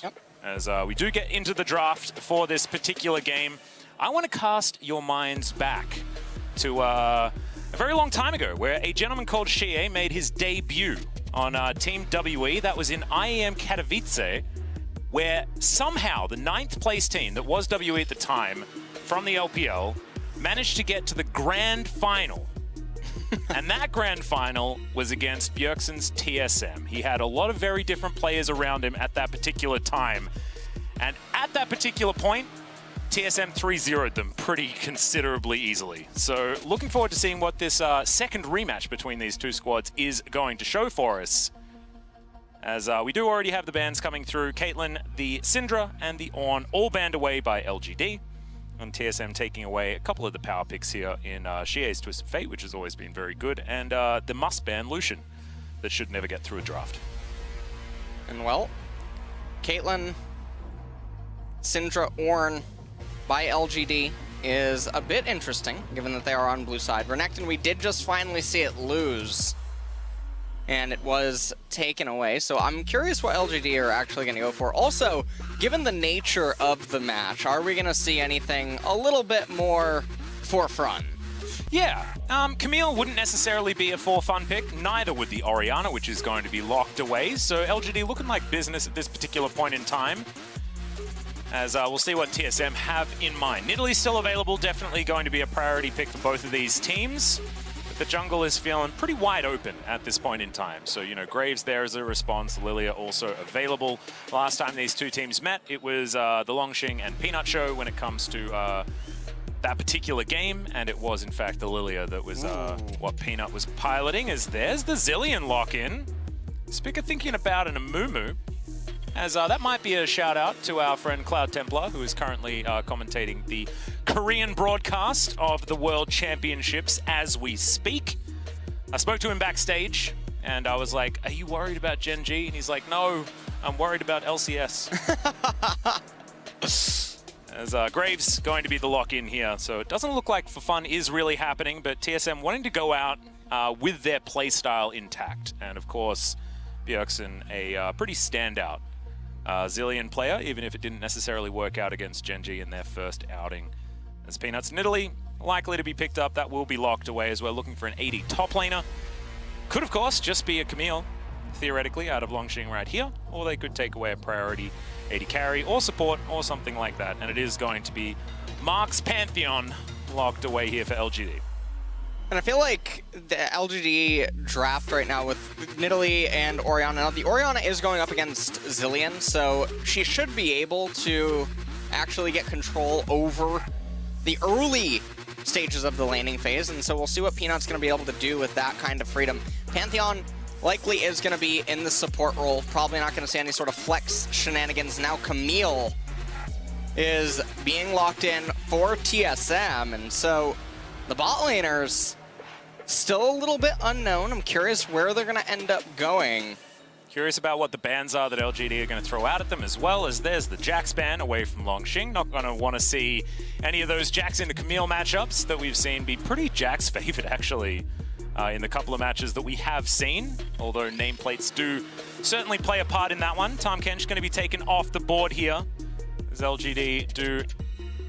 Yep. As we do get into the draft for this particular game, I want to cast your minds back to a very long time ago, where a gentleman called Shie made his debut on Team WE. That was in IEM Katowice, where somehow the 9th place team that was WE at the time from the LPL managed to get to the grand final. And that grand final was against Bjergsen's TSM. He had a lot of very different players around him at that particular time. And at that particular point, TSM 3-0'd them pretty considerably easily. So looking forward to seeing what this second rematch between these two squads is going to show for us. As we do already have the bans coming through. Caitlyn, the Syndra, and the Ornn all banned away by LGD. And TSM taking away a couple of the power picks here in Shie's Twisted Fate, which has always been very good, and the must-ban Lucian that should never get through a draft. And well, Caitlyn, Syndra, Ornn by LGD is a bit interesting, given that they are on blue side. Renekton, we did just finally see it lose, and it was taken away. So I'm curious what LGD are actually going to go for. Also, given the nature of the match, are we going to see anything a little bit more forefront? Yeah, Camille wouldn't necessarily be a for fun pick, neither would the Orianna, which is going to be locked away. So LGD looking like business at this particular point in time. As we'll see what TSM have in mind. Nidalee's still available, definitely going to be a priority pick for both of these teams. But the jungle is feeling pretty wide open at this point in time. So, you know, Graves there as a response, Lilia also available. Last time these two teams met, it was the Longxing and Peanut show when it comes to that particular game. And it was, in fact, the Lilia that was what Peanut was piloting. As there's the Zilean lock-in. Spica thinking about an Amumu. As that might be a shout out to our friend Cloud Templar, who is currently commentating the Korean broadcast of the World Championships as we speak. I spoke to him backstage and I was like, "Are you worried about Gen G?" And he's like, "No, I'm worried about LCS." As Graves going to be the lock-in here. So it doesn't look like for fun is really happening, but TSM wanting to go out with their playstyle intact. And of course, Bjergsen, a pretty standout Zilean player, even if it didn't necessarily work out against Gen G in their first outing. As Peanuts and Nidalee likely to be picked up, that will be locked away as we're looking for an 80 top laner. Could, of course, just be a Camille, theoretically, out of Longxing right here, or they could take away a priority 80 carry or support or something like that. And it is going to be Mark's Pantheon locked away here for LGD. And I feel like the LGD draft right now with Nidalee and Orianna. Now, the Orianna is going up against Zilean, so she should be able to actually get control over the early stages of the laning phase, and so we'll see what Peanut's going to be able to do with that kind of freedom. Pantheon likely is going to be in the support role, probably not going to see any sort of flex shenanigans. Now Camille is being locked in for TSM, and so the bot laners still a little bit unknown. I'm curious where they're going to end up going. Curious about what the bans are that LGD are going to throw out at them, as well as there's the Jax ban away from Longxing. Not going to want to see any of those Jax into Camille matchups that we've seen be pretty Jax favored, actually, in the couple of matches that we have seen, although nameplates do certainly play a part in that one. Tahm Kench going to be taken off the board here, as LGD do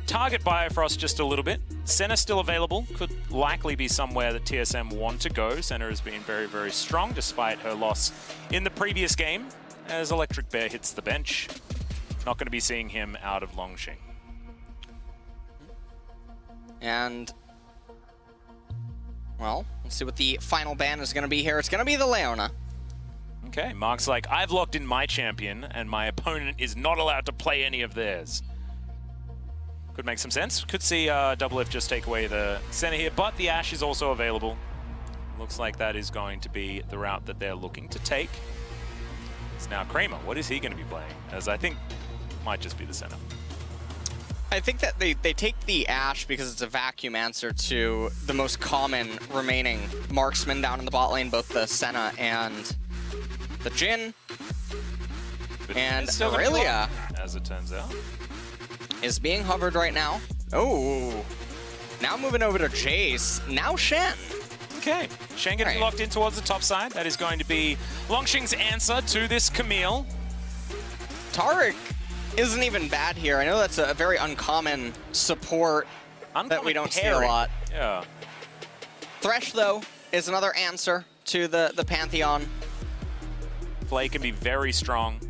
target Bifrost just a little bit. Senna still available, could likely be somewhere that TSM want to go. Senna has been very, very strong despite her loss in the previous game, as Electric Bear hits the bench. Not going to be seeing him out of Longxing. And, well, let's see what the final ban is going to be here. It's going to be the Leona. Okay, Mark's like, I've locked in my champion, and my opponent is not allowed to play any of theirs. Could make some sense. Could see Double F just take away the center here, but the Ashe is also available. Looks like that is going to be the route that they're looking to take. It's now Kramer. What is he going to be playing? As I think might just be the center. I think that they take the Ashe because it's a vacuum answer to the most common remaining marksman down in the bot lane, both the Senna and the Jhin. And Aurelia, as it turns out, is being hovered right now. Oh, now moving over to Jace. Now Shen. Okay, Shen getting locked in towards the top side. That is going to be Longxing's answer to this Camille. Taric isn't even bad here. I know that's a very uncommon support that we don't see a lot. Yeah. Thresh, though, is another answer to the Pantheon. Flay can be very strong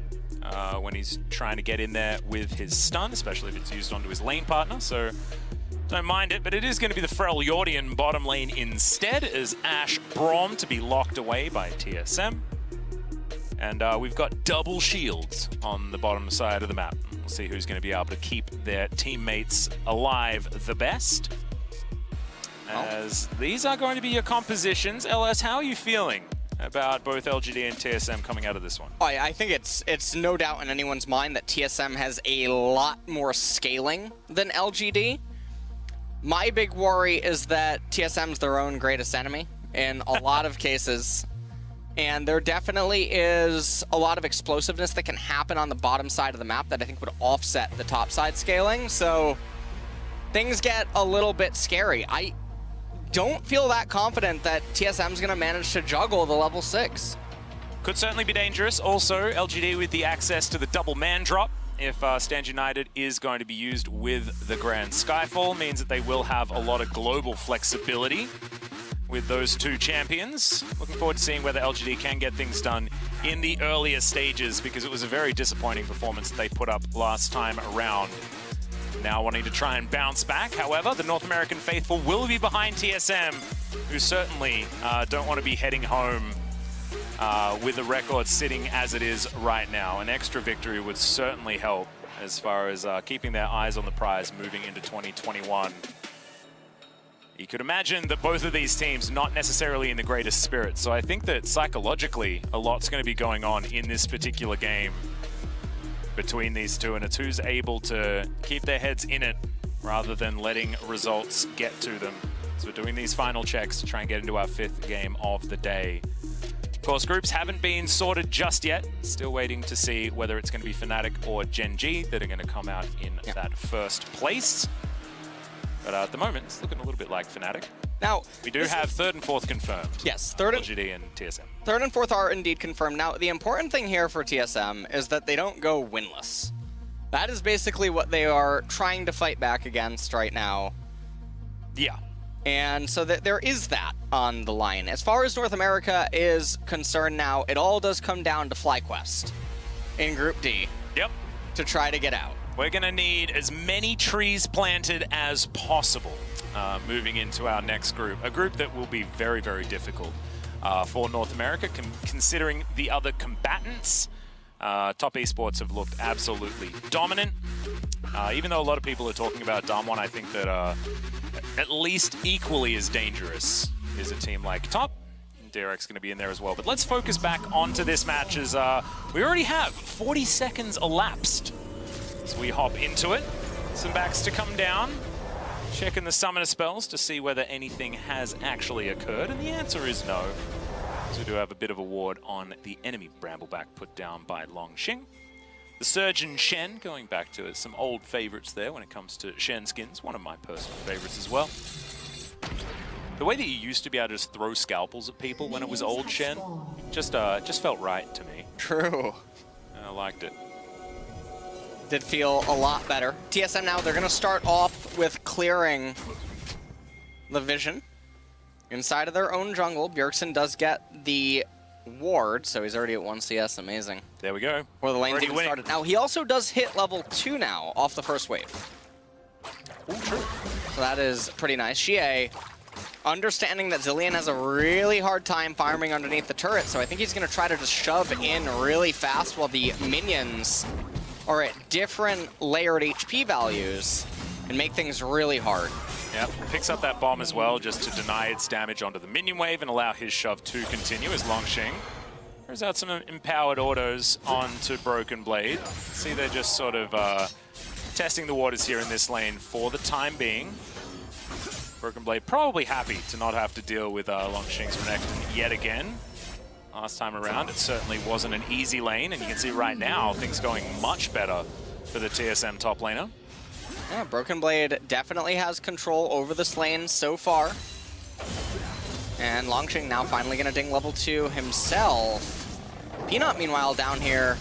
when he's trying to get in there with his stun, especially if it's used onto his lane partner, so don't mind it. But it is going to be the Freljordian bottom lane instead, as Ashe Braum to be locked away by TSM. And we've got double shields on the bottom side of the map. We'll see who's going to be able to keep their teammates alive the best. As these are going to be your compositions. LS, how are you feeling about both LGD and TSM coming out of this one? Oh, I think it's no doubt in anyone's mind that TSM has a lot more scaling than LGD. My big worry is that TSM's their own greatest enemy in a lot of cases. And there definitely is a lot of explosiveness that can happen on the bottom side of the map that I think would offset the top side scaling. So things get a little bit scary. I don't feel that confident that TSM's going to manage to juggle the level 6. Could certainly be dangerous. Also, LGD with the access to the double man drop. If Stand United is going to be used with the Grand Skyfall, means that they will have a lot of global flexibility with those two champions. Looking forward to seeing whether LGD can get things done in the earlier stages, because it was a very disappointing performance that they put up last time around. Now wanting to try and bounce back. However, the North American faithful will be behind TSM, who certainly don't want to be heading home with the record sitting as it is right now. An extra victory would certainly help as far as keeping their eyes on the prize moving into 2021. You could imagine that both of these teams not necessarily in the greatest spirits, so I think that psychologically a lot's going to be going on in this particular game between these two, and it's who's able to keep their heads in it rather than letting results get to them. So we're doing these final checks to try and get into our 5th game of the day. Of course, groups haven't been sorted just yet. Still waiting to see whether it's going to be Fnatic or Gen G that are going to come out in that first place. But at the moment, it's looking a little bit like Fnatic. Now, we do have 3rd and 4th confirmed. Yes, LGD and TSM. 3rd and 4th are indeed confirmed. Now, the important thing here for TSM is that they don't go winless. That is basically what they are trying to fight back against right now. Yeah. And so there is that on the line. As far as North America is concerned now, it all does come down to FlyQuest in Group D. Yep. To try to get out. We're going to need as many trees planted as possible moving into our next group. A group that will be very, very difficult for North America, considering the other combatants. Top Esports have looked absolutely dominant. Even though a lot of people are talking about Damwon, I think that at least equally as dangerous is a team like Top. Derek's going to be in there as well. But let's focus back onto this match, as we already have 40 seconds elapsed. So we hop into it. Some backs to come down. Checking the summoner spells to see whether anything has actually occurred. And the answer is no. So we do have a bit of a ward on the enemy Brambleback put down by Longxing. The Surgeon Shen, going back to some old favorites there when it comes to Shen skins. One of my personal favorites as well. The way that you used to be able to just throw scalpels at people when it was old Shen just felt right to me. True. I liked it. Did feel a lot better. TSM now, they're going to start off with clearing the vision inside of their own jungle. Bjergsen does get the ward, so he's already at 1 CS. Amazing. There we go. Before the lane's even started. Now, he also does hit level 2 now off the first wave. Ooh, true. So that is pretty nice. Xie, understanding that Zilean has a really hard time farming underneath the turret, so I think he's going to try to just shove in really fast while the minions are at different layered HP values and make things really hard. Yep, picks up that bomb as well just to deny its damage onto the minion wave and allow his shove to continue as Longxing throws out some empowered autos onto Broken Blade. See, they're just sort of testing the waters here in this lane for the time being. Broken Blade probably happy to not have to deal with Longxing's Renekton yet again. Last time around, it certainly wasn't an easy lane, and you can see right now things going much better for the TSM top laner. Yeah, Broken Blade definitely has control over this lane so far. And Longxing now finally going to ding level 2 himself. Peanut, meanwhile, down here,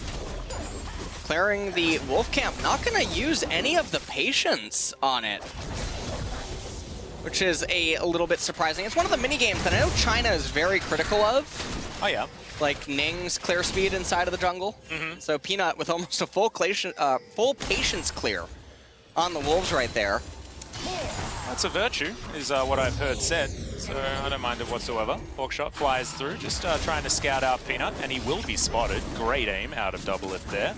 declaring the Wolf Camp. Not going to use any of the patience on it, which is a little bit surprising. It's one of the mini games that I know China is very critical of. Oh, yeah. Like Ning's clear speed inside of the jungle. So Peanut with almost a full patience clear on the Wolves right there. That's a virtue, is what I've heard said. So I don't mind it whatsoever. Hawkshot flies through, just trying to scout out Peanut, and he will be spotted. Great aim out of double lift there.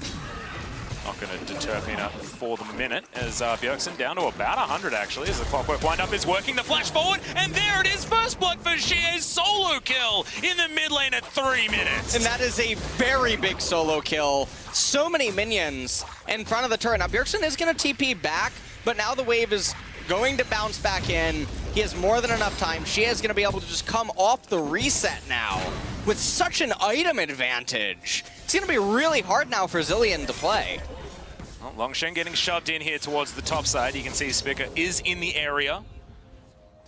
Not going to deter Peanut for the minute, as Bjergsen down to about 100 actually, as the clockwork wind-up is working. The flash forward, and there it is, first blood for Xie's solo kill in the mid lane at 3 minutes. And that is a very big solo kill. So many minions in front of the turret. Now Bjergsen is going to TP back, but now the wave is going to bounce back in. He has more than enough time. Xie is going to be able to just come off the reset now with such an item advantage. It's going to be really hard now for Zilean to play. Well, Longshen getting shoved in here towards the top side. You can see Spica is in the area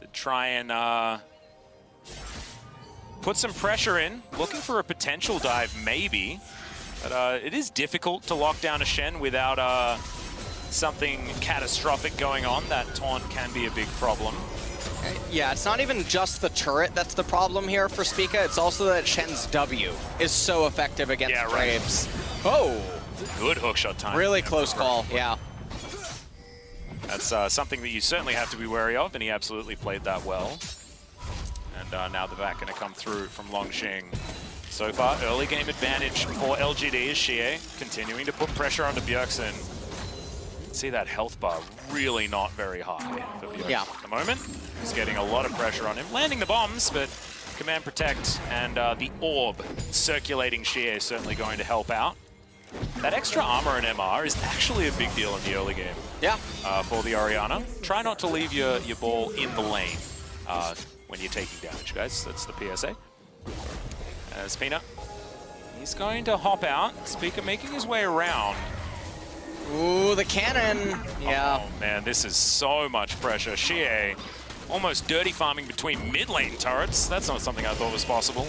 to try and put some pressure in. Looking for a potential dive, maybe. But it is difficult to lock down a Shen without something catastrophic going on. That taunt can be a big problem. Yeah, it's not even just the turret that's the problem here for Spica. It's also that Shen's W is so effective against Graves. Oh! Good hookshot time. Really close call, yeah. That's something that you certainly have to be wary of, and he absolutely played that well. And now the back going to come through from Longxing. So far, early game advantage for LGD is Xie, continuing to put pressure onto Bjergsen. See that health bar really not very high for Bjergsen at the moment. He's getting a lot of pressure on him, landing the bombs, but command protect and the orb circulating Xie is certainly going to help out. That extra armor and MR is actually a big deal in the early game. Yeah. For the Orianna. Try not to leave your ball in the lane when you're taking damage, guys. That's the PSA. As Peanut, he's going to hop out. Spica making his way around. Ooh, the cannon. Yeah. Oh, man, this is so much pressure. Xie almost dirty farming between mid lane turrets. That's not something I thought was possible.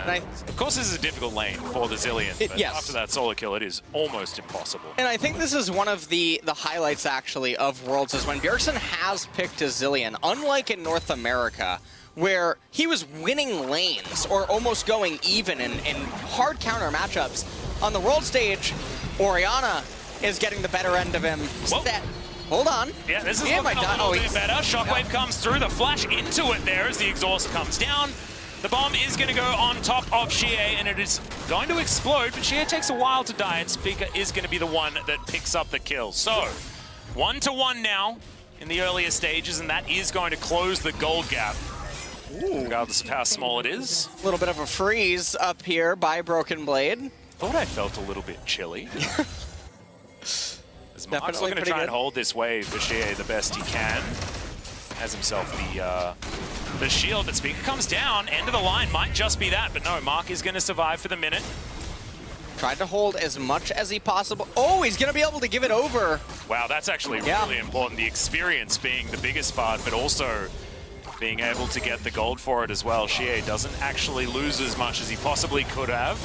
Of course, this is a difficult lane for the Zilean, but after that solo kill, it is almost impossible. And I think this is one of the highlights, actually, of Worlds, is when Bjergsen has picked a Zilean, unlike in North America, where he was winning lanes or almost going even in hard counter matchups. On the World stage, Orianna is getting the better end of him. Hold on. Yeah, this is looking a little bit better. Shockwave comes through, the flash into it there as the exhaust comes down. The bomb is going to go on top of Xie, and it is going to explode, but Xie takes a while to die, and Spica is going to be the one that picks up the kill. So, 1-1 now in the earlier stages, and that is going to close the gold gap, regardless of how small it is. A little bit of a freeze up here by Broken Blade. Thought I felt a little bit chilly. As Mark's looking to try and hold this wave for Xie the best he can. Has himself the shield, but Spica comes down. End of the line might just be that, but no, Mark is going to survive for the minute. Tried to hold as much as he possible. Oh, he's going to be able to give it over. Wow, that's actually really important. The experience being the biggest part, but also being able to get the gold for it as well. Xie doesn't actually lose as much as he possibly could have.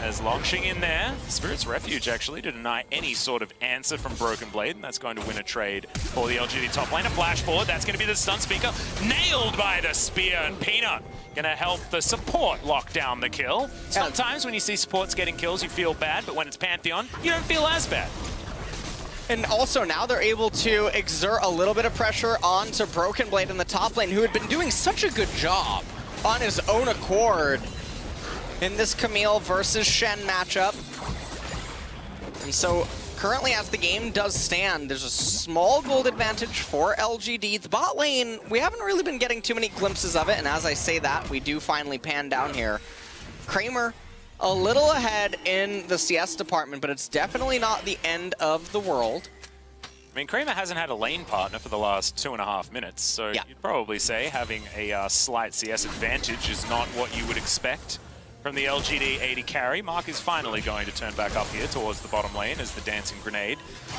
As Longxing in there, Spirit's Refuge actually to deny any sort of answer from Broken Blade, and that's going to win a trade for the LGD top lane. A flash forward, that's going to be the stun Spica, nailed by the spear, and Peanut going to help the support lock down the kill. Sometimes when you see supports getting kills, you feel bad, but when it's Pantheon, you don't feel as bad. And also now they're able to exert a little bit of pressure onto Broken Blade in the top lane, who had been doing such a good job on his own accord in this Camille versus Shen matchup. And so currently as the game does stand, there's a small gold advantage for LGD. The bot lane, we haven't really been getting too many glimpses of it, and as I say that, we do finally pan down here. Kramer a little ahead in the CS department, but it's definitely not the end of the world. I mean, Kramer hasn't had a lane partner for the last 2.5 minutes, so you'd probably say having a slight CS advantage is not what you would expect from the LGD 80 carry. Mark is finally going to turn back up here towards the bottom lane as the Dancing Grenade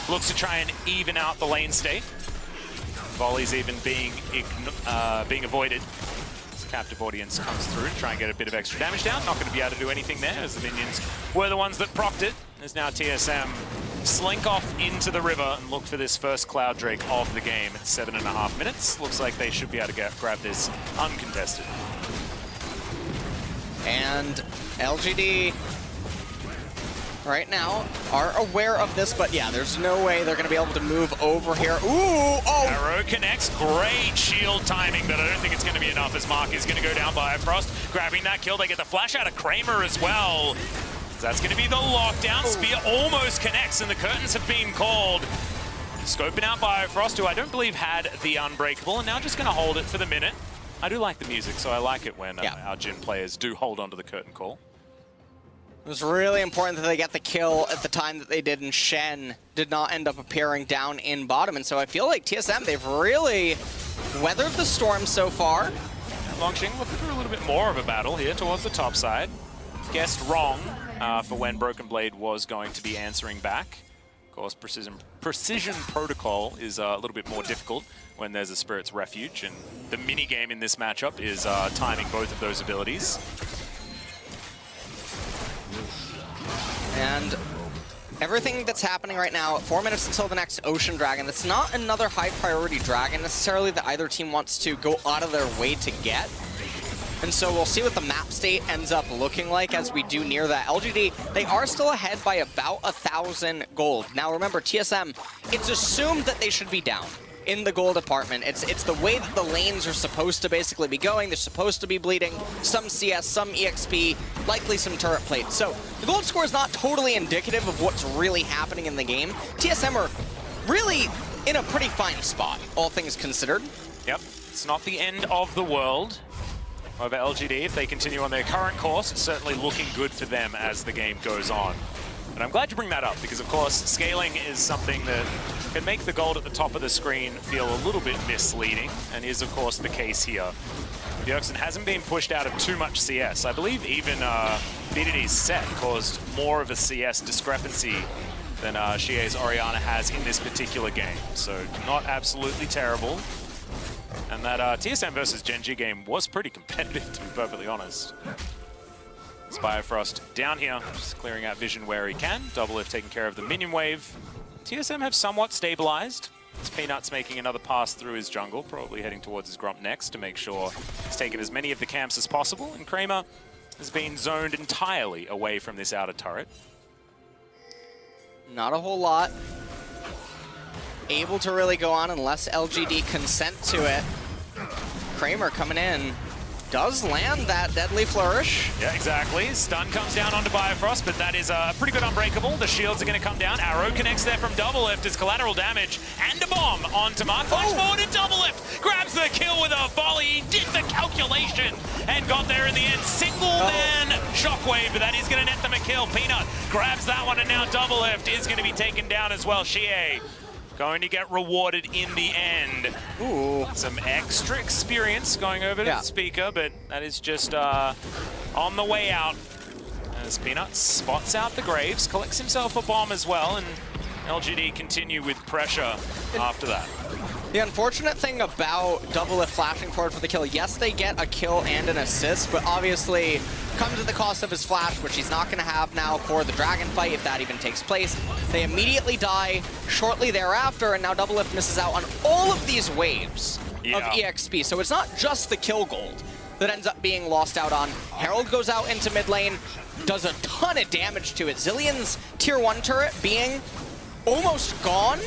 looks to try and even out the lane state. Volleys even being avoided. As Captive Audience comes through to try and get a bit of extra damage down. Not going to be able to do anything there as the minions were the ones that procced it. as now TSM slink off into the river and look for this first Cloud Drake of the game at 7.5 minutes. Looks like they should be able to grab this uncontested. And LGD right now are aware of this, but yeah, there's no way they're going to be able to move over here. Ooh, oh! Arrow connects, great shield timing, but I don't think it's going to be enough as Mark is going to go down by Frost, grabbing that kill. They get the flash out of Kramer as well. That's going to be the lockdown. Spear almost connects, and the curtains have been called. Scoping out Biofrost, who I don't believe had the Unbreakable, and now just going to hold it for the minute. I do like the music, so I like it when our Jhin players do hold onto the curtain call. It was really important that they get the kill at the time that they did, and Shen did not end up appearing down in bottom. And so I feel like TSM, they've really weathered the storm so far. Longxing looking for a little bit more of a battle here towards the top side. Guessed wrong for when Broken Blade was going to be answering back. Of course, precision protocol is a little bit more difficult when there's a Spirit's Refuge, and the mini-game in this matchup is timing both of those abilities. And everything that's happening right now, 4 minutes until the next Ocean Dragon, it's not another high-priority dragon necessarily that either team wants to go out of their way to get. And so we'll see what the map state ends up looking like as we do near that. LGD, they are still ahead by about 1,000 gold. Now remember, TSM, it's assumed that they should be down in the gold department. It's the way that the lanes are supposed to basically be going. They're supposed to be bleeding some CS, some EXP, likely some turret plate. So the gold score is not totally indicative of what's really happening in the game. TSM are really in a pretty fine spot, all things considered. Yep, it's not the end of the world. However, LGD, if they continue on their current course, it's certainly looking good for them as the game goes on. And I'm glad you bring that up, because of course, scaling is something that can make the gold at the top of the screen feel a little bit misleading, and is of course the case here. Bjergsen hasn't been pushed out of too much CS. I believe even BDD's set caused more of a CS discrepancy than Xie's Orianna has in this particular game. So not absolutely terrible. And that TSM versus Gen G game was pretty competitive, to be perfectly honest. Biofrost down here, just clearing out vision where he can. Doublelift taking care of the minion wave. TSM have somewhat stabilized. It's Peanuts making another pass through his jungle, probably heading towards his Grump next to make sure he's taken as many of the camps as possible. And Kramer has been zoned entirely away from this outer turret. Not a whole lot able to really go on unless LGD consent to it. Kramer coming in. Does land that Deadly Flourish. Yeah, exactly. Stun comes down onto Biofrost, but that is a pretty good Unbreakable. The shields are going to come down. Arrow connects there from Doublelift as collateral damage. And a bomb onto Mark. Flash forward and Doublelift grabs the kill with a volley. He did the calculation and got there in the end. Single man Shockwave, but that is going to net them a kill. Peanut grabs that one, and now Doublelift is going to be taken down as well. Xie going to get rewarded in the end. Ooh. Some extra experience going over to the speaker, but that is just on the way out. As Peanut spots out the Graves, collects himself a bomb as well, and LGD continue with pressure after that. The unfortunate thing about Doublelift flashing forward for the kill, yes, they get a kill and an assist, but obviously comes at the cost of his flash, which he's not going to have now for the dragon fight, if that even takes place. They immediately die shortly thereafter, and now Doublelift misses out on all of these waves of EXP. So it's not just the kill gold that ends up being lost out on. Herald goes out into mid lane, does a ton of damage to it. Zillion's tier 1 turret being almost gone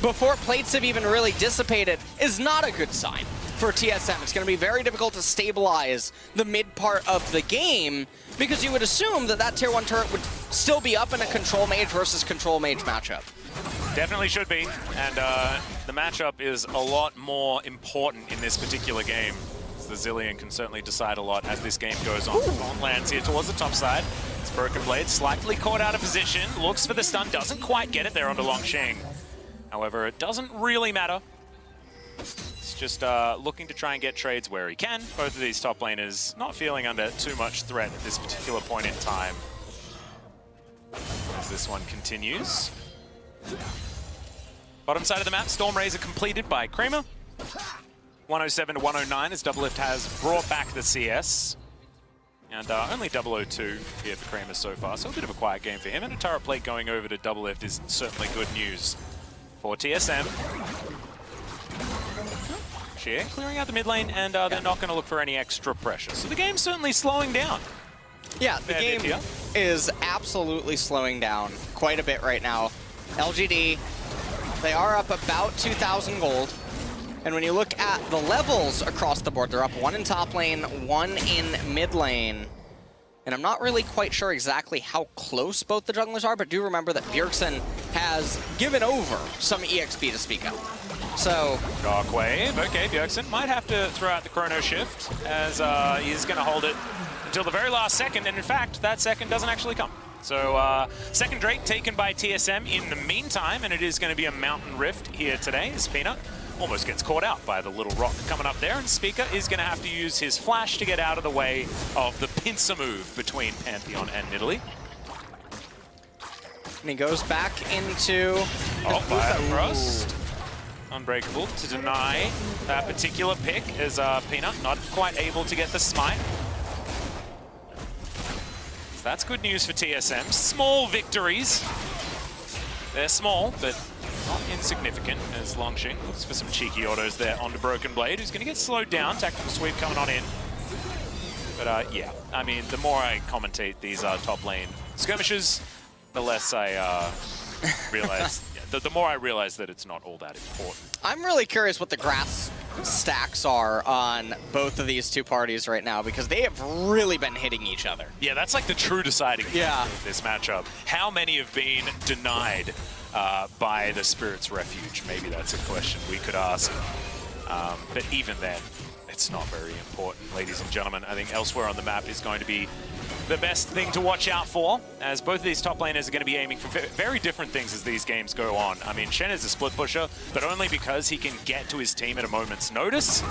before plates have even really dissipated is not a good sign for TSM. It's going to be very difficult to stabilize the mid part of the game, because you would assume that that tier 1 turret would still be up in a control mage versus control mage matchup. Definitely should be, and the matchup is a lot more important in this particular game. The Zilean can certainly decide a lot as this game goes on. Gaunt lands here towards the top side. It's Broken Blade, slightly caught out of position, looks for the stun, doesn't quite get it there onto Longxing. However, it doesn't really matter. It's just looking to try and get trades where he can. Both of these top laners not feeling under too much threat at this particular point in time. As this one continues. Bottom side of the map, Storm Razor completed by Kramer. 107 to 109 as Doublelift has brought back the CS. And only 002 here for Kramer so far, so a bit of a quiet game for him. And a turret plate going over to double lift is certainly good news for TSM. Sheer clearing out the mid lane, and they're not going to look for any extra pressure. So the game's certainly slowing down. Yeah, the game is absolutely slowing down quite a bit right now. LGD, they are up about 2,000 gold. And when you look at the levels across the board, they're up 1 in top lane, 1 in mid lane. And I'm not really quite sure exactly how close both the junglers are, but do remember that Bjergsen has given over some EXP to speak of. So... Shockwave. Okay, Bjergsen might have to throw out the Chrono Shift, as he's going to hold it until the very last second, and in fact, that second doesn't actually come. So, second Drake taken by TSM in the meantime, and it is going to be a Mountain Rift here today, as Peanut almost gets caught out by the little rock coming up there, and Speaker is going to have to use his flash to get out of the way of the pincer move between Pantheon and Nidalee. And he goes back into... Oh, Fire Thrust. Unbreakable to deny that particular pick, as Peanut not quite able to get the smite. So that's good news for TSM. Small victories. They're small, but not insignificant, as Longxing looks for some cheeky autos there onto Broken Blade, who's going to get slowed down. Tactical sweep coming on in. But yeah, I mean, the more I commentate these top lane skirmishes, the less I realize, the more I realize that it's not all that important. I'm really curious what the grass stacks are on both of these two parties right now, because they have really been hitting each other. Yeah, that's like the true deciding factor of this matchup. How many have been denied by the Spirit's Refuge? Maybe that's a question we could ask. But even then, it's not very important, ladies and gentlemen. I think elsewhere on the map is going to be the best thing to watch out for, as both of these top laners are going to be aiming for very different things as these games go on. I mean, Shen is a split pusher, but only because he can get to his team at a moment's notice.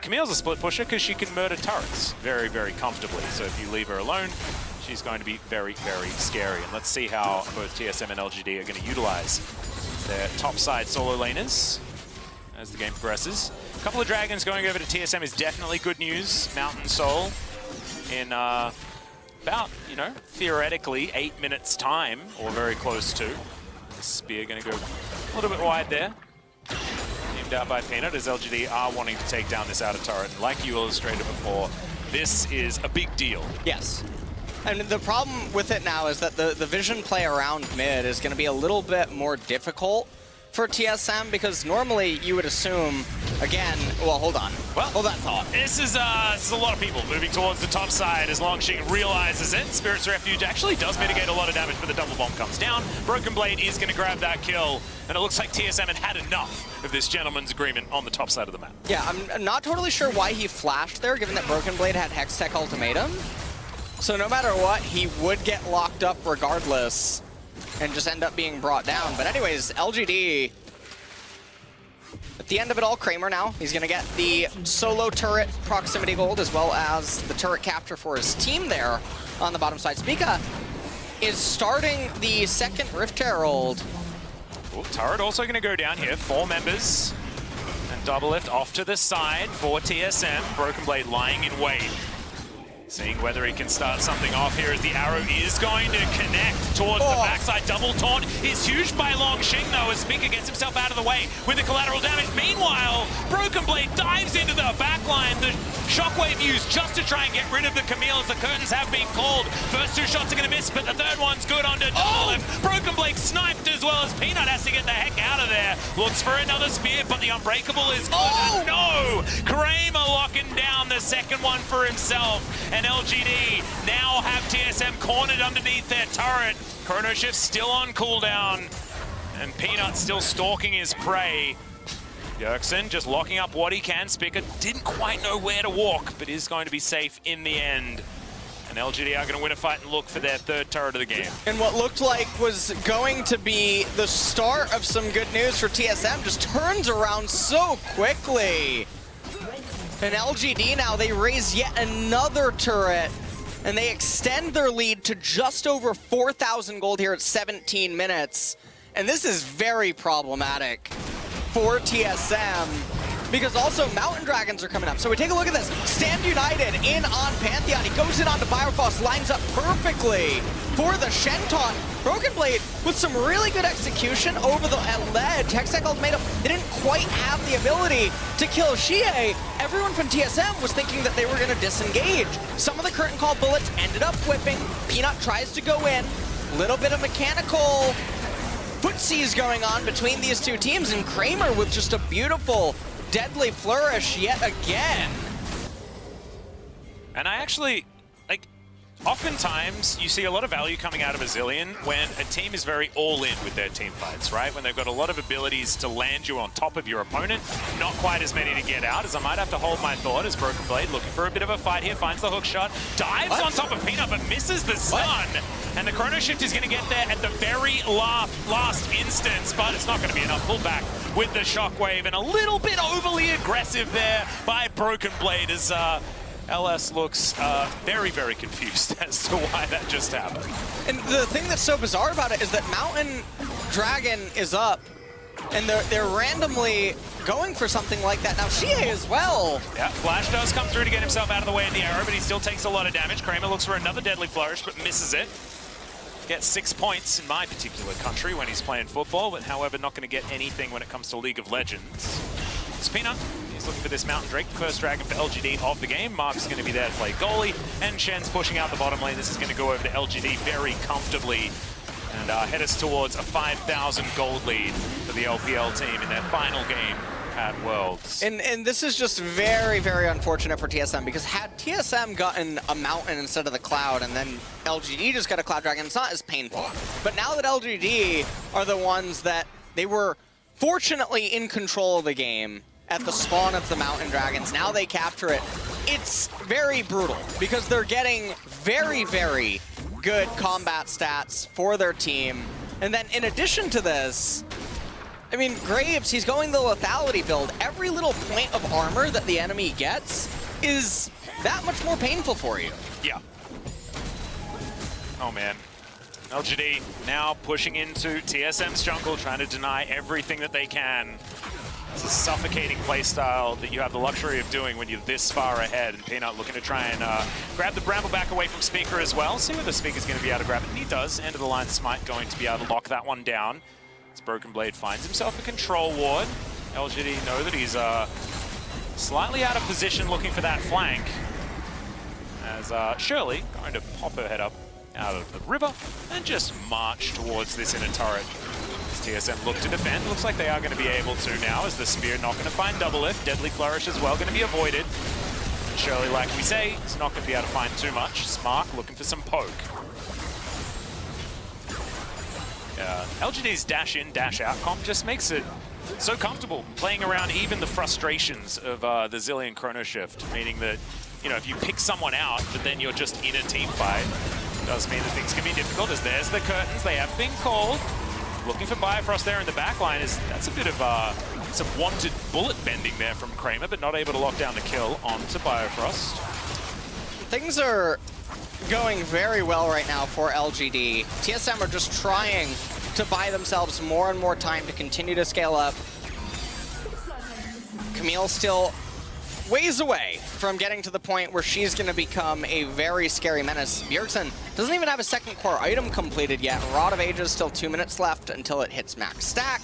Camille's a split pusher because she can murder turrets very, very comfortably. So if you leave her alone, she's going to be very, very scary. And let's see how both TSM and LGD are going to utilize their top-side solo laners as the game progresses. A couple of dragons going over to TSM is definitely good news. Mountain Soul in about, you know, theoretically 8 minutes time, or very close to. The spear going to go a little bit wide there. Aimed out by Peanut, as LGD are wanting to take down this outer turret. And like you illustrated before, this is a big deal. Yes. And the problem with it now is that the vision play around mid is going to be a little bit more difficult for TSM, because normally you would assume, again, well, hold on. Well, hold that thought. This is a lot of people moving towards the top side as Longxing realizes it. Spirit's Refuge actually does mitigate a lot of damage, but the double bomb comes down. Broken Blade is going to grab that kill, and it looks like TSM had enough of this gentleman's agreement on the top side of the map. Yeah, I'm not totally sure why he flashed there, given that Broken Blade had Hextech Ultimatum. So no matter what, he would get locked up regardless and just end up being brought down. But anyways, LGD, at the end of it all, Kramer now, he's going to get the solo turret proximity gold as well as the turret capture for his team there on the bottom side. Spica is starting the second Rift Herald. Ooh, turret also going to go down here. 4 members. And double lift off to the side for TSM. Broken Blade lying in wait. Seeing whether he can start something off here, as the arrow is going to connect towards the backside. Double taunt is huge by Longxing, though, as Speaker gets himself out of the way with the collateral damage. Meanwhile, Broken Blade dives into the backline. The shockwave used just to try and get rid of the Camille, as the curtains have been called. First 2 shots are going to miss, but the third one's good onto double lift. Broken Blade sniped, as well as Peanut has to get the heck out of there. Looks for another spear, but the Unbreakable is good. No! Kramer locking down the second one for himself. And LGD now have TSM cornered underneath their turret. Chrono Shift still on cooldown. And Peanut still stalking his prey. Bjergsen just locking up what he can. Spica didn't quite know where to walk, but is going to be safe in the end. And LGD are going to win a fight and look for their third turret of the game. And what looked like was going to be the start of some good news for TSM just turns around so quickly. And LGD now, they raise yet another turret, and they extend their lead to just over 4,000 gold here at 17 minutes. And this is very problematic for TSM. because also Mountain Dragons are coming up. So we take a look at this. Stand United in on Pantheon. He goes in onto Bifrost, lines up perfectly for the Shenton. Broken Blade with some really good execution over the ledge. Hextech Ultimatum, they didn't quite have the ability to kill Xie. Everyone from TSM was thinking that they were going to disengage. Some of the curtain call bullets ended up whipping. Peanut tries to go in. Little bit of mechanical footsies going on between these two teams, and Kramer with just a beautiful deadly flourish yet again. And I actually, like, oftentimes you see a lot of value coming out of a Zillion when a team is very all-in with their team fights, right? When they've got a lot of abilities to land you on top of your opponent, not quite as many to get out, as I might have to hold my thought as Broken Blade looking for a bit of a fight here, finds the hook shot, dives on top of Peanut but misses the stun. And the Chrono Shift is going to get there at the very last instance, but it's not going to be enough. Pull back with the Shockwave, and a little bit overly aggressive there by Broken Blade as LS looks very, very confused as to why that just happened. And the thing that's so bizarre about it is that Mountain Dragon is up, and they're randomly going for something like that. Now, Xie as well. Yeah, Flash does come through to get himself out of the way of the arrow, but he still takes a lot of damage. Kramer looks for another deadly flourish, but misses it. Gets 6 points in my particular country when he's playing football, but however, not going to get anything when it comes to League of Legends. It's Peanut. He's looking for this Mountain Drake, the first dragon for LGD of the game. Mark's going to be there to play goalie, and Shen's pushing out the bottom lane. This is going to go over to LGD very comfortably and head us towards a 5,000 gold lead for the LPL team in their final game at Worlds. And this is just very, very unfortunate for TSM, because had TSM gotten a mountain instead of the cloud and then LGD just got a cloud dragon, it's not as painful. But now that LGD are the ones that they were fortunately in control of the game at the spawn of the mountain dragons, now they capture it. It's very brutal because they're getting very, very good combat stats for their team. And then in addition to this, I mean, Graves, he's going the lethality build. Every little point of armor that the enemy gets is that much more painful for you. Yeah. Oh, man. LGD now pushing into TSM's jungle, trying to deny everything that they can. It's a suffocating playstyle that you have the luxury of doing when you're this far ahead. And Peanut looking to try and grab the Bramble back away from Speaker as well. See whether Speaker's going to be able to grab it. And he does. End of the line Smite going to be able to lock that one down. As Broken Blade finds himself a control ward. LGD know that he's slightly out of position looking for that flank. As Shirley going to pop her head up out of the river and just march towards this inner turret. As TSM look to defend, looks like they are going to be able to now, as the spear not going to find double lift. Deadly Flourish as well going to be avoided. And Shirley, like we say, is not going to be able to find too much. Smark looking for some poke. LGD's dash in, dash out comp just makes it so comfortable playing around even the frustrations of the Zillion Chrono Shift, meaning that, you know, if you pick someone out, but then you're just in a team fight, it does mean that things can be difficult, as there's the curtains, they have been called. Looking for Bifrost there in the back line, that's a bit of some wanted bullet bending there from Kramer, but not able to lock down the kill onto Bifrost. Things are going very well right now for LGD. TSM are just trying to buy themselves more and more time to continue to scale up. Camille still ways away from getting to the point where she's going to become a very scary menace. Bjergsen doesn't even have a second core item completed yet. Rod of Ages, still 2 minutes left until it hits max stack.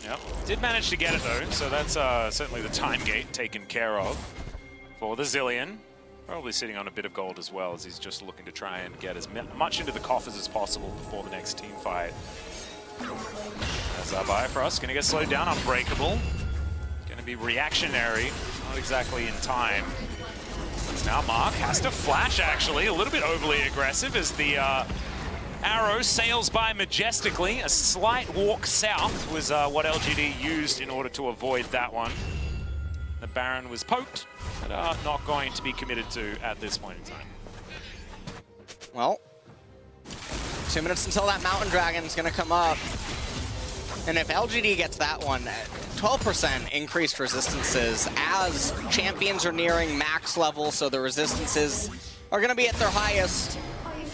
Yep, did manage to get it though, so that's certainly the time gate taken care of for the Zillion. Probably sitting on a bit of gold as well, as he's just looking to try and get as much into the coffers as possible before the next team fight. As Bifrost going to get slowed down, Unbreakable. Going to be reactionary, not exactly in time. As now Mark has to flash, actually, a little bit overly aggressive as the arrow sails by majestically. A slight walk south was what LGD used in order to avoid that one. The Baron was poked, but not going to be committed to at this point in time. Well, 2 minutes until that Mountain Dragon's going to come up. And if LGD gets that one, 12% increased resistances as champions are nearing max level, so the resistances are going to be at their highest.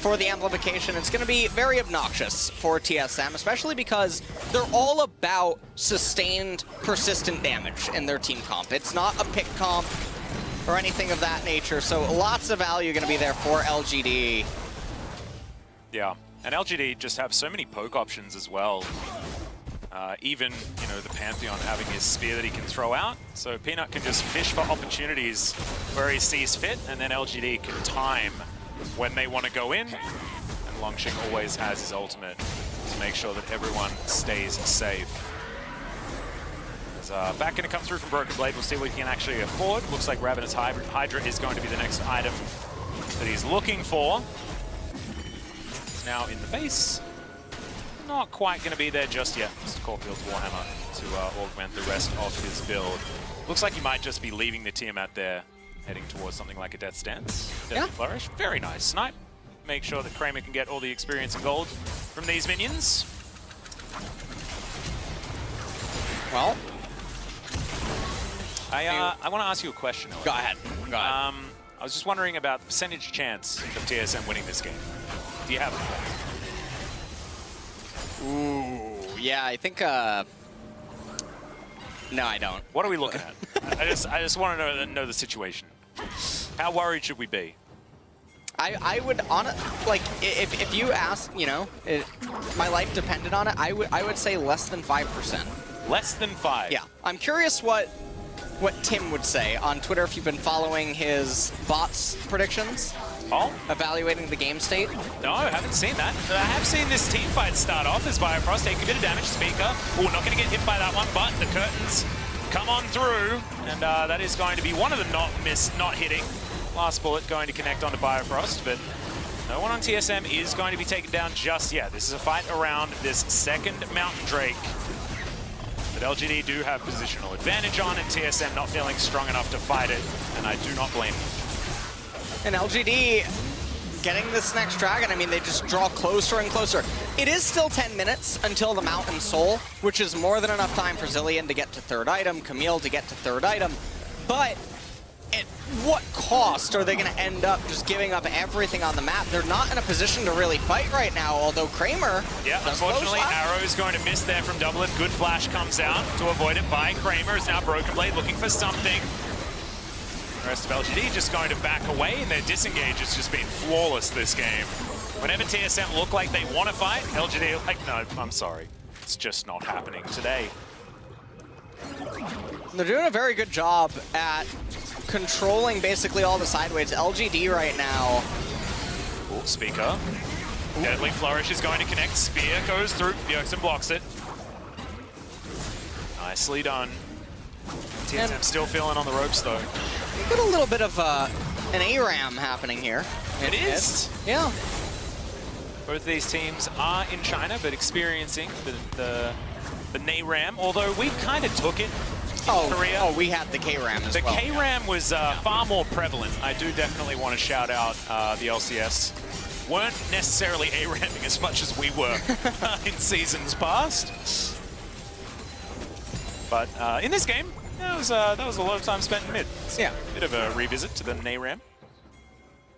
for the amplification. It's going to be very obnoxious for TSM, especially because they're all about sustained, persistent damage in their team comp. It's not a pick comp or anything of that nature, so lots of value going to be there for LGD. Yeah, and LGD just have so many poke options as well. Even, you know, the Pantheon having his spear that he can throw out. So Peanut can just fish for opportunities where he sees fit, and then LGD can time when they want to go in. And Longshing always has his ultimate to make sure that everyone stays safe. Back going to come through from Broken Blade. We'll see what he can actually afford. Looks like Ravenous Hydra is going to be the next item that he's looking for. It's now in the base. Not quite going to be there just yet. Mr. Caulfield's Warhammer to augment the rest of his build. Looks like he might just be leaving the Tiamat there, heading towards something like a Death Stance. Deadly Flourish. Very nice snipe. Make sure that Kramer can get all the experience and gold from these minions. Well, I want to ask you a question. Go ahead. Go ahead. I was just wondering about the percentage chance of TSM winning this game. Do you have it? Ooh, yeah, I think, no, I don't. What are we looking at? I just want to know the situation. How worried should we be? I would, like, if you ask, you know, my life depended on it, I would say less than 5%. Less than 5? Yeah. I'm curious what Tim would say on Twitter if you've been following his bots predictions. Oh? Evaluating the game state. No, I haven't seen that. I have seen this team fight start off as Bifrost taking a bit of damage. Speaker, oh, not going to get hit by that one, but the curtains come on through, and that is going to be one of the not hitting. Last bullet going to connect onto Bifrost, but no one on TSM is going to be taken down just yet. This is a fight around this second Mountain Drake. But LGD do have positional advantage on, and TSM not feeling strong enough to fight it, and I do not blame them. And LGD getting this next dragon, I mean, they just draw closer and closer. It is still 10 minutes until the Mountain Soul, which is more than enough time for Zilean to get to third item, Camille to get to third item. But at what cost are they going to end up just giving up everything on the map? They're not in a position to really fight right now, although Kramer... Yeah, unfortunately, Arrow is going to miss there from Double It. Good flash comes out to avoid it by Kramer. Is now Broken Blade looking for something. The rest of LGD just going to back away, and their disengage has just been flawless this game. Whenever TSM look like they want to fight, LGD are like, no, I'm sorry. It's just not happening today. They're doing a very good job at controlling basically all the sideways. LGD right now. Ooh, Speaker. Deadly Flourish is going to connect. Spear goes through. Bjergsen blocks it. Nicely done. TSM still feeling on the ropes, though. You get a little bit of an ARAM happening here. It is. Yeah. Both of these teams are in China, but experiencing the NARAM, although we kind of took it in Korea. Oh, we had the KRAM as well. The KRAM was far more prevalent. I do definitely want to shout out the LCS. Weren't necessarily ARAMing as much as we were in seasons past. But in this game, that was a lot of time spent in mid. Yeah. Bit of a revisit to the NARAM.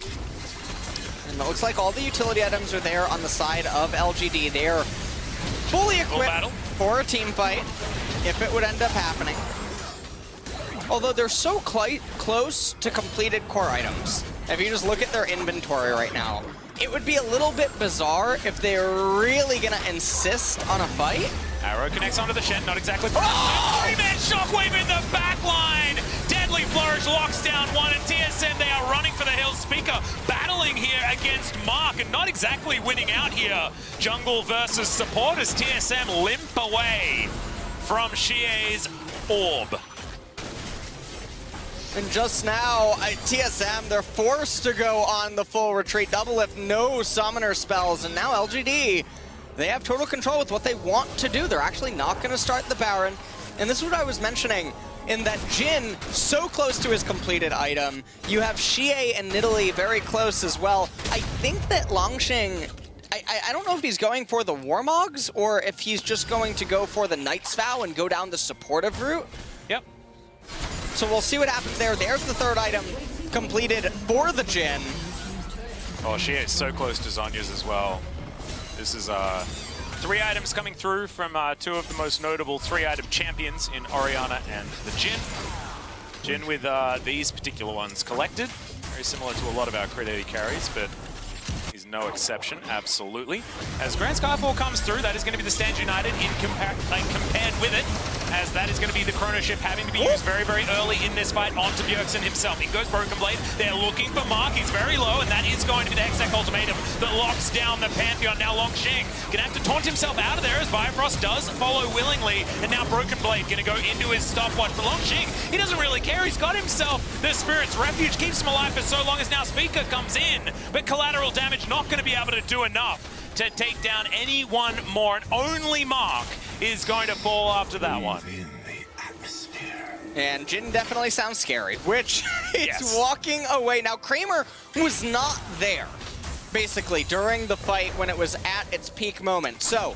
And it looks like all the utility items are there on the side of LGD. They are fully equipped for a team fight, if it would end up happening. Although they're so close to completed core items. If you just look at their inventory right now, it would be a little bit bizarre if they're really gonna insist on a fight. Arrow connects onto the Shen, not exactly. Oh! Three-man shockwave in the back line! Deadly Flourish locks down one, and TSM, they are running for the hills. Speaker battling here against Mark, and not exactly winning out here. Jungle versus support as TSM limp away from Xie's orb. And just now, TSM, they're forced to go on the full retreat. Double Lift, no summoner spells, and now LGD, they have total control with what they want to do. They're actually not going to start the Baron. And this is what I was mentioning, in that Jin, so close to his completed item. You have Xie and Nidalee very close as well. I think that Longshing, I don't know if he's going for the Warmogs, or if he's just going to go for the Knight's Vow and go down the supportive route. Yep. So we'll see what happens there. There's the third item completed for the Jin. Oh, she is so close to Zhonya's as well. This is 3 items coming through from 2 of the most notable 3-item champions in Orianna and the Jhin. Jhin with these particular ones collected. Very similar to a lot of our crit AD carries, but he's no exception, absolutely. As Grand Skyfall comes through, that is going to be the Stand United compared with it, as that is going to be the Chrono Shift having to be used very, very early in this fight onto Bjergsen himself. In goes Broken Blade. They're looking for Mark. He's very low, and that is going to be the Hextech Ultimatum that locks down the Pantheon. Now Longxing going to have to taunt himself out of there as Bifrost does follow willingly, and now Broken Blade going to go into his stopwatch for Longxing. He doesn't really care. He's got himself the Spirit's Refuge, keeps him alive for so long as now Speaker comes in, but collateral damage not going to be able to do enough to take down anyone more, and only Mark is going to fall after that one. And Jhin definitely sounds scary, which is Yes. walking away. Now, Kramer was not there, basically, during the fight when it was at its peak moment. So,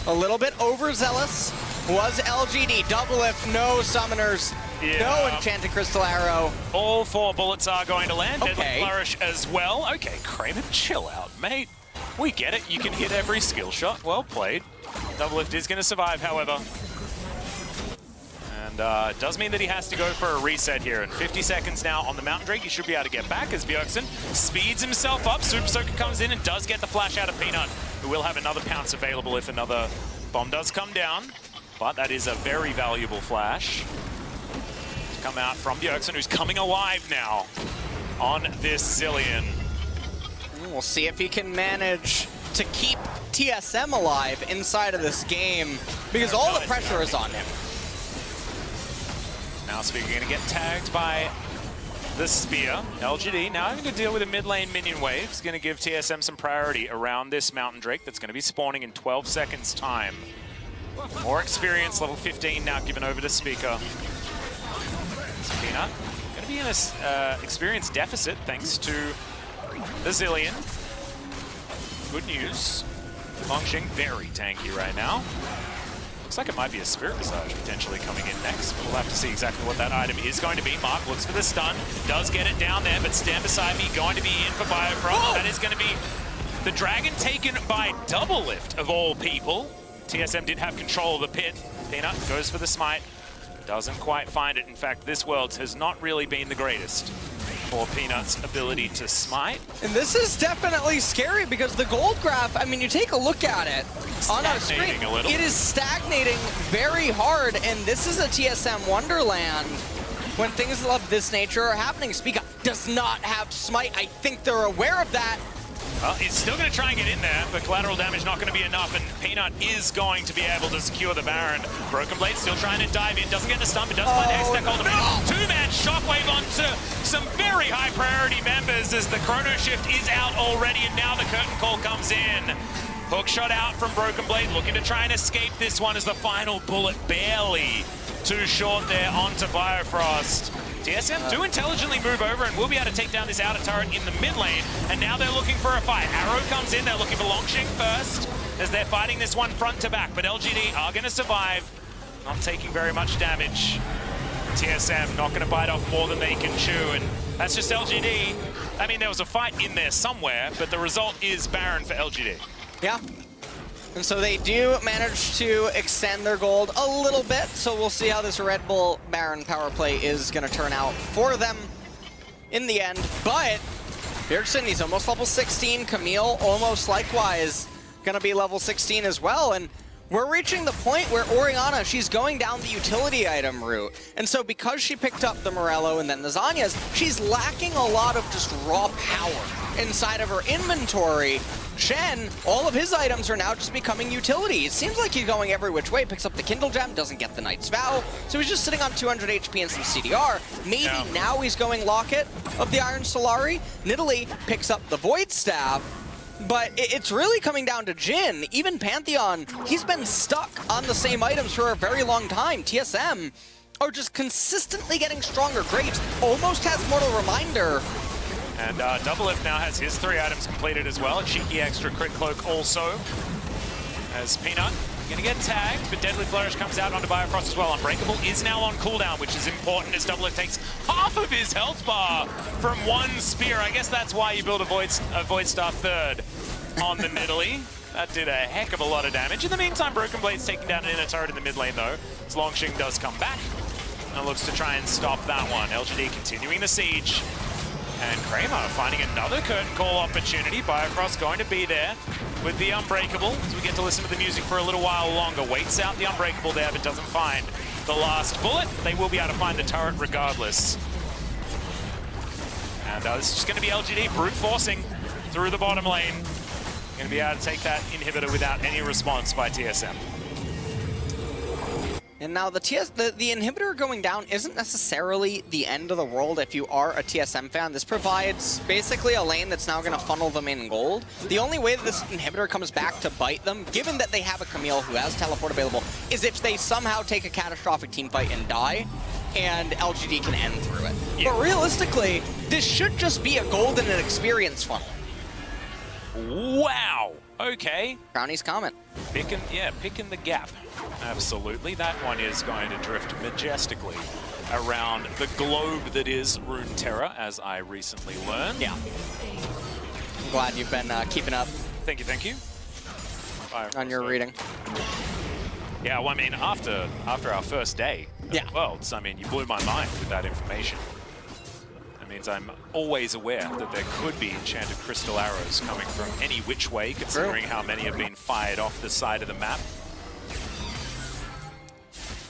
a little bit overzealous was LGD. Doublelift, no summoners, no Enchanted Crystal Arrow. All 4 bullets are going to land. Okay. Deadly Flourish as well. Okay, Kramer, chill out, mate. We get it. You can hit every skill shot. Well played. Doublelift is going to survive, however. And it does mean that he has to go for a reset here. And 50 seconds now on the Mountain Drake. He should be able to get back as Bjergsen speeds himself up. Super Soaker comes in and does get the flash out of Peanut, who will have another pounce available if another bomb does come down. But that is a very valuable flash to come out from Bjergsen, who's coming alive now on this Zilean. We'll see if he can manage to keep TSM alive inside of this game, because all the pressure is on him. Now Speaker going to get tagged by the Spear. LGD now having to deal with a mid lane minion wave. It's going to give TSM some priority around this Mountain Drake that's going to be spawning in 12 seconds time. More experience, level 15 now given over to Speaker. Peanut going to be in this experience deficit thanks to the Zilean. Good news. Longxing very tanky right now. Looks like it might be a Spirit Visage potentially coming in next, but we'll have to see exactly what that item is going to be. Mark looks for the stun, does get it down there, but Stand Beside Me going to be in for Biofrost. That is going to be the Dragon taken by Doublelift of all people. TSM did have control of the pit. Peanut goes for the smite, doesn't quite find it. In fact, this Worlds has not really been the greatest for Peanut's ability to smite. And this is definitely scary because the gold graph, I mean, you take a look at it on our screen, A little. it is stagnating very hard, and this is a TSM Wonderland when things of this nature are happening. Speaker does not have smite. I think they're aware of that. Well, he's still going to try and get in there, but collateral damage not going to be enough, and Peanut is going to be able to secure the Baron. Broken Blade still trying to dive in, doesn't get the stun, but does find Hextech Ultimate. Two-man shockwave onto some very high priority members as the Chrono Shift is out already, and now the curtain call comes in. Hook shot out from Broken Blade, looking to try and escape this one as the final bullet barely too short there onto Biofrost. TSM do intelligently move over and will be able to take down this outer turret in the mid lane, and now they're looking for a fight. Arrow comes in, they're looking for Longxing first as they're fighting this one front to back, but LGD are going to survive, not taking very much damage. TSM not going to bite off more than they can chew, and that's just LGD. I mean, there was a fight in there somewhere, but the result is Baron for LGD. Yeah. And so they do manage to extend their gold a little bit, so we'll see how this Red Bull Baron power play is going to turn out for them in the end. But Bjergsen, he's almost level 16. Camille almost likewise going to be level 16 as well. And we're reaching the point where Orianna, she's going down the utility item route. And so because she picked up the Morello and then the Zhonya's, she's lacking a lot of just raw power inside of her inventory. Shen, all of his items are now just becoming utility. It seems like he's going every which way. Picks up the Kindle Gem, doesn't get the Knight's Vow. So he's just sitting on 200 HP and some CDR. Maybe now he's going Locket of the Iron Solari. Nidalee picks up the Void Staff. But it's really coming down to Jhin. Even Pantheon, he's been stuck on the same items for a very long time. TSM are just consistently getting stronger. Graves almost has Mortal Reminder. And Doublelift now has his 3 items completed as well. A cheeky extra crit cloak also. As Peanut Gonna get tagged, but Deadly Flourish comes out onto Bifrost as well. Unbreakable is now on cooldown, which is important as Doubler takes half of his health bar from one spear. I guess that's why you build a Void Star third on the Nidalee. That did a heck of a lot of damage. In the meantime, Broken Blade's taking down an inner turret in the mid lane though, as Longshing does come back and looks to try and stop that one. LGD continuing the siege. And Kramer finding another curtain call opportunity. Bifrost going to be there with the Unbreakable. So we get to listen to the music for a little while longer. Waits out the Unbreakable there, but doesn't find the last bullet. They will be able to find the turret regardless. And this is just going to be LGD brute forcing through the bottom lane. Going to be able to take that inhibitor without any response by TSM. And now the inhibitor going down isn't necessarily the end of the world if you are a TSM fan. This provides basically a lane that's now going to funnel them in gold. The only way that this inhibitor comes back to bite them, given that they have a Camille who has teleport available, is if they somehow take a catastrophic team fight and die, and LGD can end through it. Yeah. But realistically, this should just be a gold and an experience funnel. Wow. Okay. Brownie's comment. Picking the gap. Absolutely. That one is going to drift majestically around the globe that is Runeterra, as I recently learned. Yeah. I'm glad you've been keeping up. Thank you, thank you. On your reading. Yeah, well, I mean, after our first day of Worlds, I mean, you blew my mind with that information. That means I'm always aware that there could be enchanted crystal arrows coming from any which way, considering how many have been fired off the side of the map.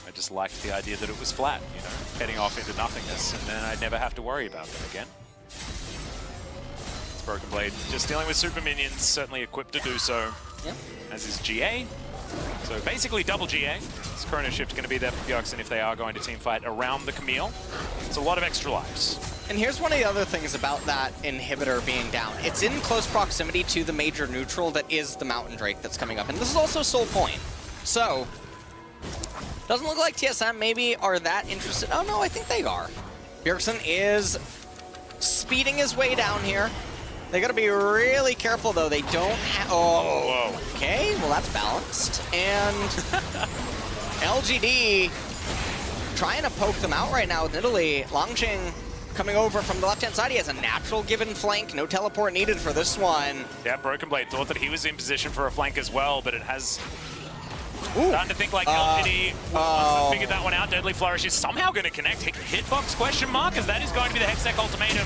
I just liked the idea that it was flat, you know, heading off into nothingness, and then I'd never have to worry about them again. It's Broken Blade just dealing with super minions, certainly equipped to do so, as is GA. So basically double GA. This Chrono Shift going to be there for Bjergsen if they are going to team fight around the Camille. It's a lot of extra lives. And here's one of the other things about that inhibitor being down. It's in close proximity to the major neutral that is the Mountain Drake that's coming up. And this is also Soul Point. So, doesn't look like TSM maybe are that interested. Oh no, I think they are. Bjergsen is speeding his way down here. They gotta be really careful though. They don't have, oh, okay, well that's balanced. And LGD trying to poke them out right now with Nidalee. Longshing coming over from the left-hand side. He has a natural given flank. No teleport needed for this one. Yeah, Broken Blade thought that he was in position for a flank as well, but it has... Starting to think like LGD figured that one out. Deadly Flourish is somehow going to connect. Hitbox question mark, as that is going to be the Hextech ultimatum.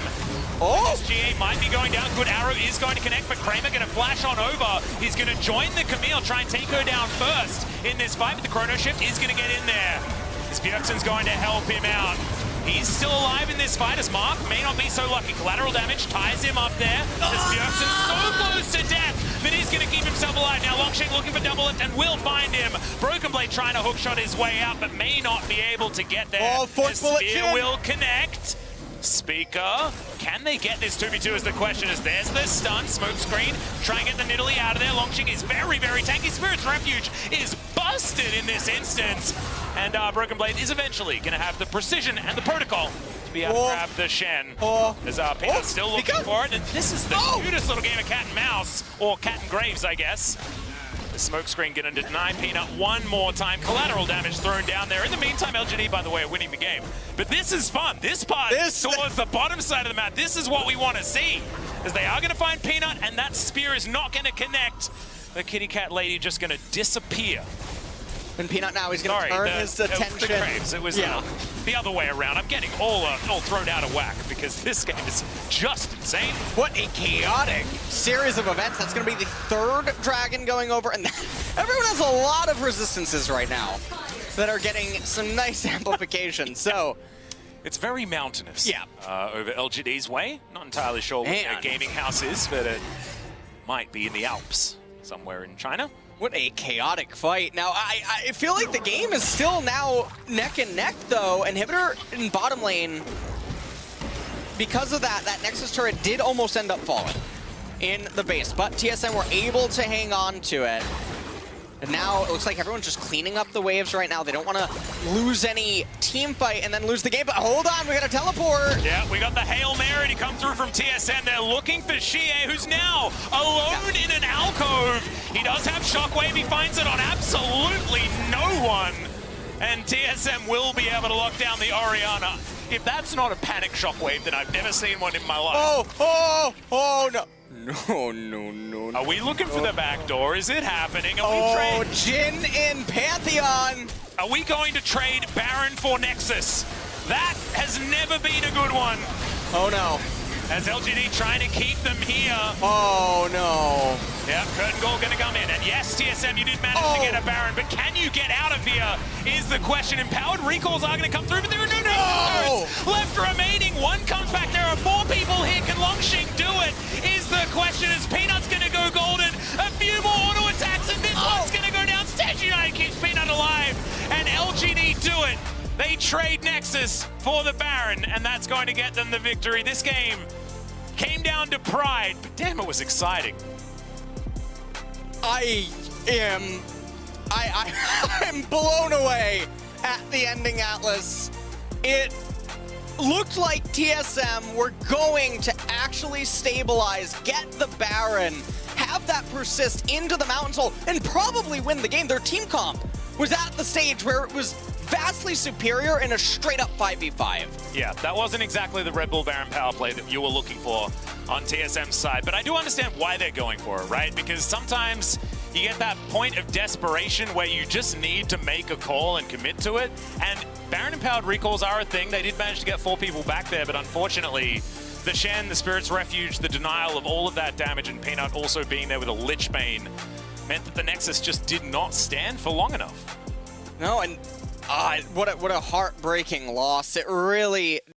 SGA might be going down. Good arrow is going to connect, but Kramer going to flash on over. He's going to join the Camille, try and take her down first in this fight, but the Chrono Shift is going to get in there. As Bjergsen's going to help him out. He's still alive in this fight, as Mark may not be so lucky. Collateral damage ties him up there. As Bjergsen's so close to death, but he's going to keep himself alive. Now Longshing looking for double lift and will find him. Broken Blade trying to hookshot his way out, but may not be able to get there. The spear will connect. Speaker, can they get this 2v2 is the question, as there's the stun. Smoke screen, try and get the Nidalee out of there. Longshing is very, very tanky. Spirit's Refuge is busted in this instance. And Broken Blade is eventually going to have the precision and the protocol to be able to grab the Shen. As Peanut's still looking for it. And this is the cutest little game of cat and mouse, or cat and graves, I guess. The smoke screen going to deny Peanut one more time. Collateral damage thrown down there. In the meantime, LGD, by the way, are winning the game. But this is fun. This part towards the bottom side of the map. This is what we want to see. As they are going to find Peanut, and that spear is not going to connect. The kitty cat lady just going to disappear. And Peanut now is going to turn his attention. It was the other way around. I'm getting all thrown out of whack because this game is just insane. What a chaotic series of events. That's going to be the third dragon going over. And everyone has a lot of resistances right now that are getting some nice amplification. So it's very mountainous over LGD's way. Not entirely sure what their gaming house is, but it might be in the Alps, somewhere in China. What a chaotic fight. Now, I feel like the game is still now neck and neck, though. Inhibitor in bottom lane, because of that Nexus turret did almost end up falling in the base, but TSM were able to hang on to it. And now it looks like everyone's just cleaning up the waves right now. They don't want to lose any team fight and then lose the game. But hold on, we got a teleport. Yeah, we got the Hail Mary to come through from TSM. They're looking for Shie, who's now alone in an alcove. He does have Shockwave. He finds it on absolutely no one. And TSM will be able to lock down the Orianna. If that's not a panic Shockwave, then I've never seen one in my life. Oh, no. No. Are we looking for the back door? Is it happening? Oh, Jin in Pantheon. Are we going to trade Baron for Nexus? That has never been a good one. Oh, no. As LGD trying to keep them here. Oh, no. Yeah, Curtain Goal going to come in. And yes, TSM, you did manage to get a Baron, but can you get out of here is the question. Empowered recalls are going to come through, but there are no Nexus left remaining. One comes back. There are 4 people here. Can Longshing do it? Is the question. Is Peanut's going to go golden? A few more auto attacks, and this one's going to go down. Stage United keeps Peanut alive, and LGD do it. They trade Nexus for the Baron, and that's going to get them the victory. This game came down to pride, but damn, it was exciting. I'm blown away at the ending, Atlas. It looked like TSM were going to actually stabilize, get the Baron, have that persist into the Mountain Soul, and probably win the game. Their team comp was at the stage where it was vastly superior in a straight-up 5v5. Yeah, that wasn't exactly the Red Bull Baron power play that you were looking for on TSM's side, but I do understand why they're going for it, right? Because sometimes you get that point of desperation where you just need to make a call and commit to it, and Baron empowered recalls are a thing. They did manage to get 4 people back there, but unfortunately, the Shen, the Spirit's Refuge, the denial of all of that damage, and Peanut also being there with a Lich Bane meant that the Nexus just did not stand for long enough. No, and what a heartbreaking loss. It really